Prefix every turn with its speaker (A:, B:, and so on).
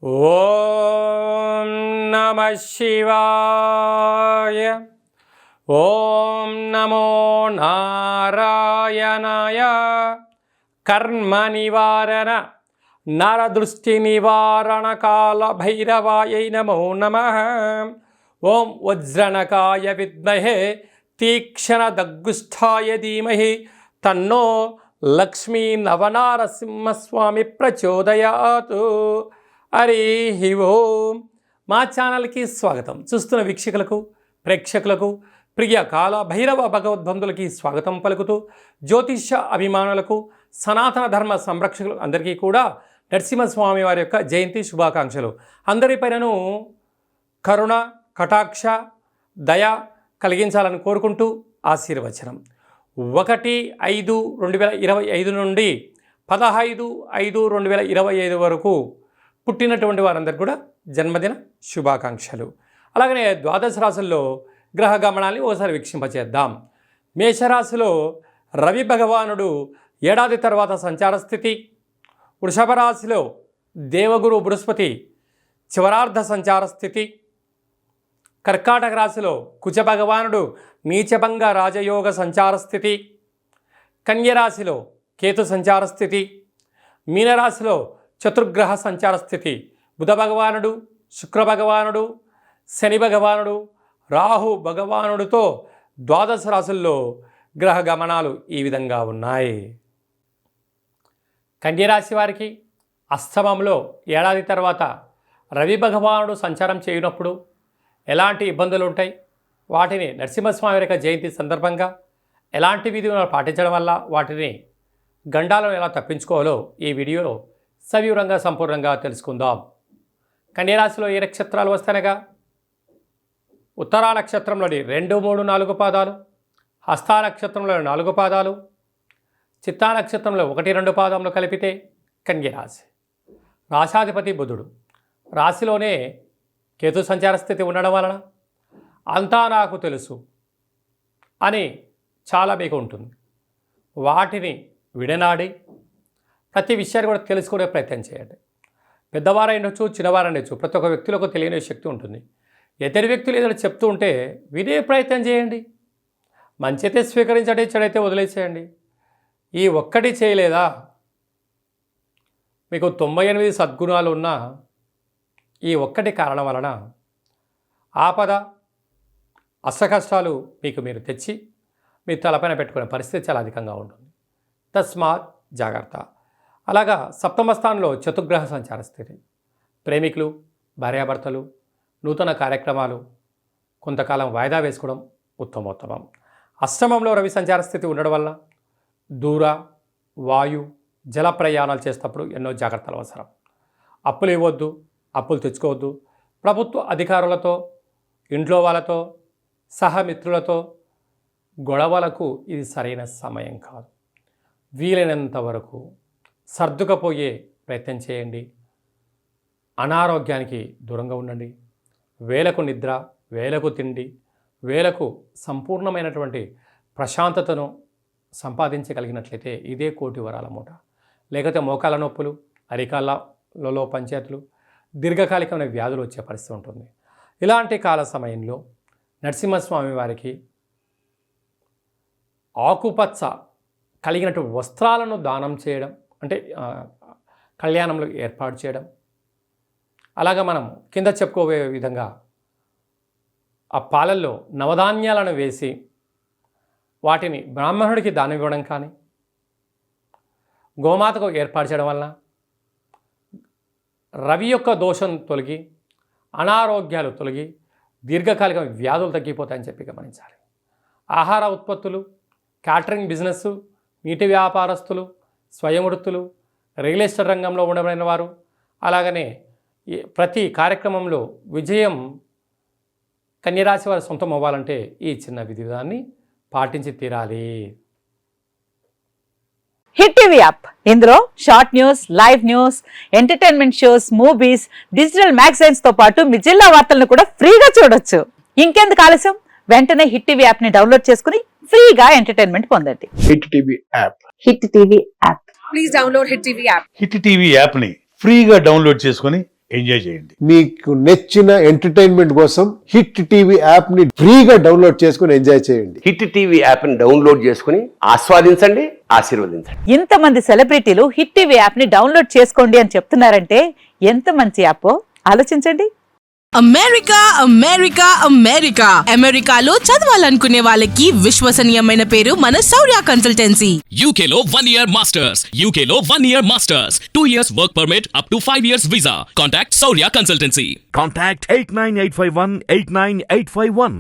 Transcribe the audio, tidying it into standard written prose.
A: ఓం నమః శివాయ. ఓం నమో నారాయణాయ. కర్మ నివారణ నరదృష్టి నివారణ కాల భైరవాయై నమో నమః. ఓం వజ్రణకాయ విద్మహే తీక్షణ దగ్గుష్ఠాయ ధీమహి తన్నో లక్ష్మీ నవనారసింహస్వామి ప్రచోదయాతు. హరి ఓం. మా ఛానల్కి స్వాగతం. చూస్తున్న వీక్షకులకు, ప్రేక్షకులకు, ప్రియ కాల భైరవ భగవద్బంధులకి స్వాగతం పలుకుతూ, జ్యోతిష్య అభిమానులకు, సనాతన ధర్మ సంరక్షకులు అందరికీ కూడా నరసింహస్వామి వారి యొక్క జయంతి శుభాకాంక్షలు. అందరిపైనను కరుణ, కటాక్ష, దయ కలిగించాలని కోరుకుంటూ ఆశీర్వచనం. 1/5/2025 నుండి 15/5/2025 వరకు పుట్టినటువంటి వారందరికీ కూడా జన్మదిన శుభాకాంక్షలు. అలాగనే ద్వాదశ రాశుల్లో గ్రహ గమనాన్ని ఒకసారి వీక్షింపచేద్దాం. మేషరాశిలో రవి భగవానుడు ఏడాది తర్వాత సంచార స్థితి. వృషభ రాశిలో దేవగురు బృహస్పతి చివరార్ధ సంచార స్థితి. కర్కాటక రాశిలో కుజ భగవానుడు నీచభంగ రాజయోగ సంచార స్థితి. కన్యరాశిలో కేతు సంచార స్థితి. మీనరాశిలో చతుర్గ్రహ సంచార స్థితి. బుధ భగవానుడు, శుక్ర భగవానుడు, శని భగవానుడు, రాహు భగవానుడితో ద్వాదశ రాశుల్లో గ్రహ గమనాలు ఈ విధంగా ఉన్నాయి. కన్యరాశి వారికి అష్టమంలో ఏడాది తర్వాత రవి భగవానుడు సంచారం చేయనప్పుడు ఎలాంటి ఇబ్బందులు ఉంటాయి, వాటిని నరసింహస్వామి యొక్క జయంతి సందర్భంగా ఎలాంటి విధులను పాటించడం వల్ల వాటిని గండాలను ఎలా తప్పించుకోవాలో ఈ వీడియోలో సవివరంగా సంపూర్ణంగా తెలుసుకుందాం. కన్యరాశిలో ఏ నక్షత్రాలు వస్తాయనగా ఉత్తరా నక్షత్రంలోని 2, 3, 4 పాదాలు, హస్తా నక్షత్రంలోని 4 పాదాలు, చిత్తా నక్షత్రంలో 1, 2 పాదములు కలిపితే కన్యరాశి. రాశాధిపతి బుధుడు. రాశిలోనే కేతు సంచార స్థితి ఉండడం వలన అంతా నాకు తెలుసు అని చాలా మీకు ఉంటుంది. వాటిని విడనాడి ప్రతి విషయాన్ని కూడా తెలుసుకునే ప్రయత్నం చేయండి. పెద్దవారైనచ్చు, చిన్నవారైనచ్చు, ప్రతి ఒక్క వ్యక్తులకు తెలియని శక్తి ఉంటుంది. ఇతర వ్యక్తులు ఏదైనా చెప్తూ ఉంటే వినే ప్రయత్నం చేయండి. మంచి అయితే స్వీకరించండి, చెడైతే వదిలేసేయండి. ఈ ఒక్కటి చేయలేదా? మీకు 98 సద్గుణాలు ఉన్నా ఈ ఒక్కటి కారణం వలన ఆపద, అష్టకష్టాలు మీకు మీరు తెచ్చి మీ తలపైన పెట్టుకునే పరిస్థితి చాలా అధికంగా ఉంటుంది. తస్మాత్ జాగ్రత్త. అలాగా సప్తమ స్థానంలో చతుర్గ్రహ సంచార స్థితి. ప్రేమికులు, భార్యాభర్తలు నూతన కార్యక్రమాలు కొంతకాలం వాయిదా వేసుకోవడం ఉత్తమోత్తమం. అష్టమంలో రవి సంచార స్థితి ఉండడం వల్ల దూర, వాయు, జల ప్రయాణాలు చేసేటప్పుడు ఎన్నో జాగ్రత్తలు అవసరం. అప్పులు ఇవ్వద్దు, అప్పులు తెచ్చుకోవద్దు. ప్రభుత్వ అధికారులతో, ఇంట్లో వాళ్ళతో, సహమిత్రులతో గొడవలకు ఇది సరైన సమయం కాదు. వీలైనంత వరకు సర్దుకపోయే ప్రయత్నం చేయండి. అనారోగ్యానికి దూరంగా ఉండండి. వేలకు నిద్ర, వేలకు తిండి, వేలకు సంపూర్ణమైనటువంటి ప్రశాంతతను సంపాదించగలిగినట్లయితే ఇదే కోటి వరాల మూట. లేకపోతే మోకాల నొప్పులు, అరికాళ్ళలో పంచాయతీలు, దీర్ఘకాలికమైన వ్యాధులు వచ్చే పరిస్థితి ఉంటుంది. ఇలాంటి కాల సమయంలో నరసింహస్వామి వారికి ఆకుపచ్చ కలిగినటువంటి వస్త్రాలను దానం చేయడం, అంటే కళ్యాణంలో ఏర్పాటు చేయడం. అలాగా మనం కింద చెప్పుకోవే విధంగా ఆ పాలల్లో నవధాన్యాలను వేసి వాటిని బ్రాహ్మణుడికి దానం ఇవ్వడం కానీ, గోమాతకు ఏర్పాటు చేయడం వలన రవి యొక్క దోషం తొలగి, అనారోగ్యాలు తొలగి, దీర్ఘకాలిక వ్యాధులు తగ్గిపోతాయని చెప్పి గమనించాలి. ఆహార ఉత్పత్తులు, క్యాటరింగ్ బిజినెస్, నీటి వ్యాపారస్తులు, స్వయం వృత్తులు, రియల్ ఎస్టేట్ రంగంలో ఉండబడిన వారు, అలాగనే ప్రతి కార్యక్రమంలో విజయం కన్యరాశి వారి సొంతం అవ్వాలంటే ఈ చిన్న విధానాన్ని పాటించి తీరాలి.
B: హిట్ టీవీ యాప్, ఇందులో short news, live news, entertainment shows, movies, digital magazines తో పాటు మీ జిల్లా వార్తలను కూడా ఫ్రీగా చూడొచ్చు. ఇంకెందుకు ఆలస్యం, వెంటనే హిట్ టీవీ యాప్ ని డౌన్లోడ్ చేసుకుని ఫ్రీగా ఎంటర్టైన్మెంట్ పొందండి.
C: Hit TV app.
B: Hit TV app.
D: Please download hit TV app.
C: Hit TV app ని ఫ్రీగా డౌన్లోడ్ చేసుకొని ఎంజాయ్ చేయండి.
D: మీకు నచ్చిన ఎంటర్టైన్మెంట్ కోసం హిట్ టీవీ యాప్ ని ఫ్రీగా డౌన్లోడ్ చేసుకుని ఎంజాయ్ చేయండి.
E: హిట్ టీవీ యాప్ ని డౌన్లోడ్ చేసుకుని ఆస్వాదించండి, ఆశీర్వదించండి.
B: ఇంతమంది సెలబ్రిటీలు హిట్ టీవీ యాప్ ని డౌన్లోడ్ చేసుకోండి అని చెప్తున్నారంటే ఎంత మంచి యాప్ ఆలోచించండి.
F: అమెరికా అమెరికా అమెరికా అమెరికాలో చదవాలనుకునే వాళ్ళకి విశ్వసనీయమైన పేరు మన శౌర్య కన్సల్టెన్సీ.
G: UK లో 1 year masters. UK లో 1 year masters. 2 years work permit up to 5 years visa. Contact Saurya Consultancy.
C: Contact 89851 89851.